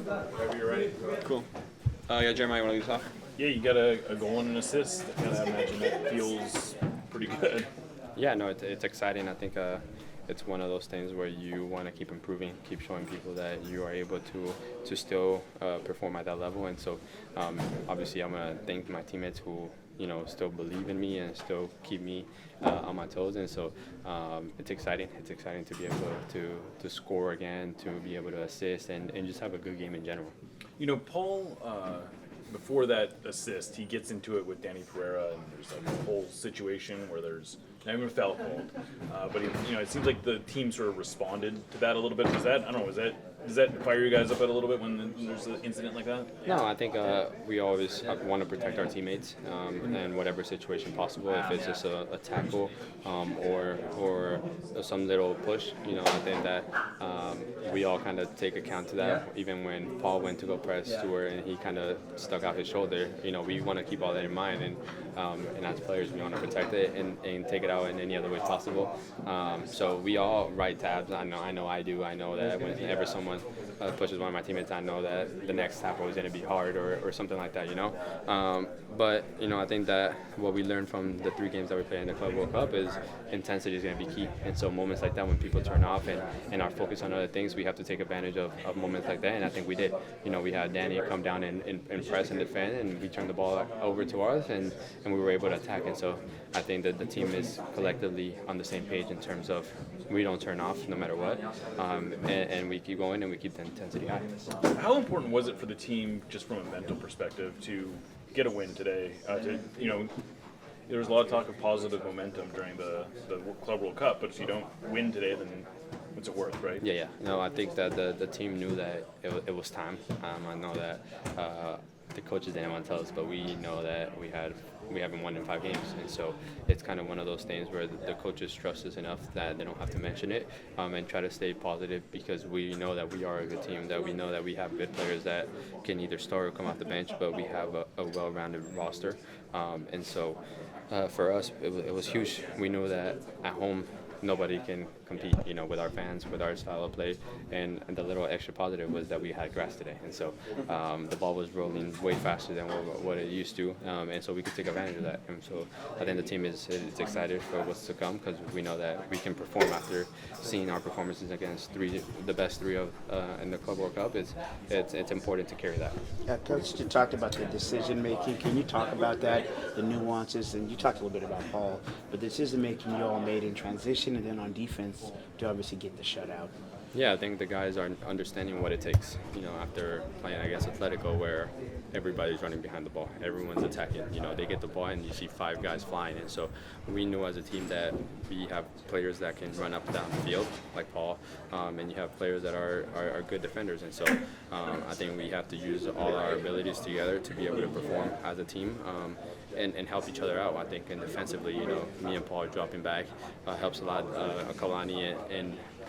Whenever you're ready. Cool. Yeah, Jeremiah, you want to lead us off? Yeah, you got a goal and an assist. I kind of imagine that feels pretty good. Yeah, no, it's exciting. I think it's one of those things where you want to keep improving, keep showing people that you are able to still perform at that level. And so, obviously, I'm going to thank my teammates who still believe in me and still keep me on my toes. And so, it's exciting. It's exciting to be able to score again, to be able to assist, and just have a good game in general. Paul, before that assist, he gets into it with Danny Ferreira, and there's like a whole situation where there's not even a foul called. But it seems like the team sort of responded to that a little bit. Does that fire you guys up a little bit when there's an incident like that? No, I think we always want to protect our teammates in whatever situation possible. If it's just a tackle or some little push, I think that we all kind of take account to that. Even when Paul went to go press Stewart and he kind of stuck out his shoulder, we want to keep all that in mind. And as players, we want to protect it and take it out in any other way possible. So we all write tabs. I know I do. I know that whenever someone pushes one of my teammates, I know that the next tackle is going to be hard or something like that, But, I think that what we learned from the 3 games that we played in the Club World Cup is intensity is going to be key. And so moments like that when people turn off and are focused on other things, we have to take advantage of moments like that. And I think we did. We had Danny come down and press and defend, and we turned the ball over to us, and we were able to attack. And so I think that the team is collectively on the same page in terms of we don't turn off no matter what, and we keep going and we keep the intensity high. How important was it for the team, just from a mental perspective, to get a win today? There was a lot of talk of positive momentum during the Club World Cup, but if you don't win today, then what's it worth, right? Yeah. No, I think that the team knew that it was time. I know that the coaches didn't want to tell us, but we know that we haven't won in 5 games, and so it's kind of one of those things where the coaches trust us enough that they don't have to mention it, and try to stay positive, because we know that we are a good team, that we know that we have good players that can either start or come off the bench, but we have a well-rounded roster, and so for us it was huge. We knew that at home nobody can compete, with our fans, with our style of play, and the little extra positive was that we had grass today, and so the ball was rolling way faster than what it used to, and so we could take advantage of that. And so I think the team is excited for what's to come, because we know that we can perform after seeing our performances against the best 3 in the Club World Cup. It's important to carry that. Yeah, Coach, you talked about the decision making. Can you talk about that, the nuances? And you talked a little bit about Paul, but the decision making you all made in transition and then on defense to obviously get the shutout. Yeah, I think the guys are understanding what it takes, after playing against Atletico, where everybody's running behind the ball. Everyone's attacking. They get the ball and you see 5 guys flying. And so we knew as a team that we have players that can run up and down the field, like Paul, and you have players that are good defenders. And so I think we have to use all our abilities together to be able to perform as a team. And help each other out. I think, and defensively, me and Paul dropping back helps a lot. Kalani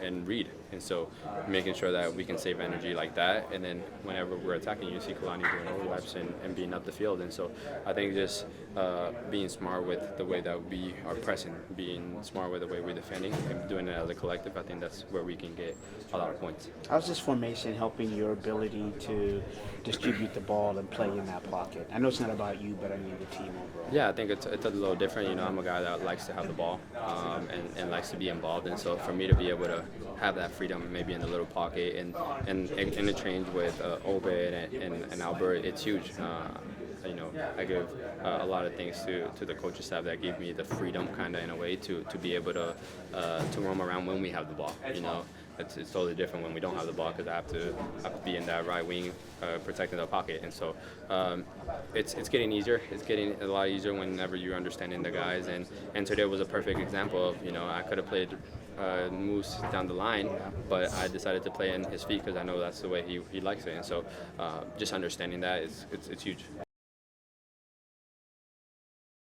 and Reed, and so making sure that we can save energy like that, and then whenever we're attacking, you see Kalani doing overlaps and being up the field. And so I think just being smart with the way that we are pressing, being smart with the way we're defending, and doing it as a collective, I think that's where we can get a lot of points. How's this formation helping your ability to distribute the ball and play in that pocket? I know it's not about you, but I mean the team overall. Yeah, I think it's a little different. I'm a guy that likes to have the ball and likes to be involved, and so for me to be able to have that freedom maybe in the little pocket and interchange with Obed and Albert, it's huge. I give a lot of things to the coaching staff that gave me the freedom, kind of in a way, to be able to roam around when we have the ball. It's totally different when we don't have the ball, because I have to be in that right wing protecting the pocket. And so it's getting easier. It's getting a lot easier whenever you're understanding the guys. And today was a perfect example of, I could have played Moose down the line, but I decided to play in his feet because I know that's the way he likes it. And so just understanding that it's huge.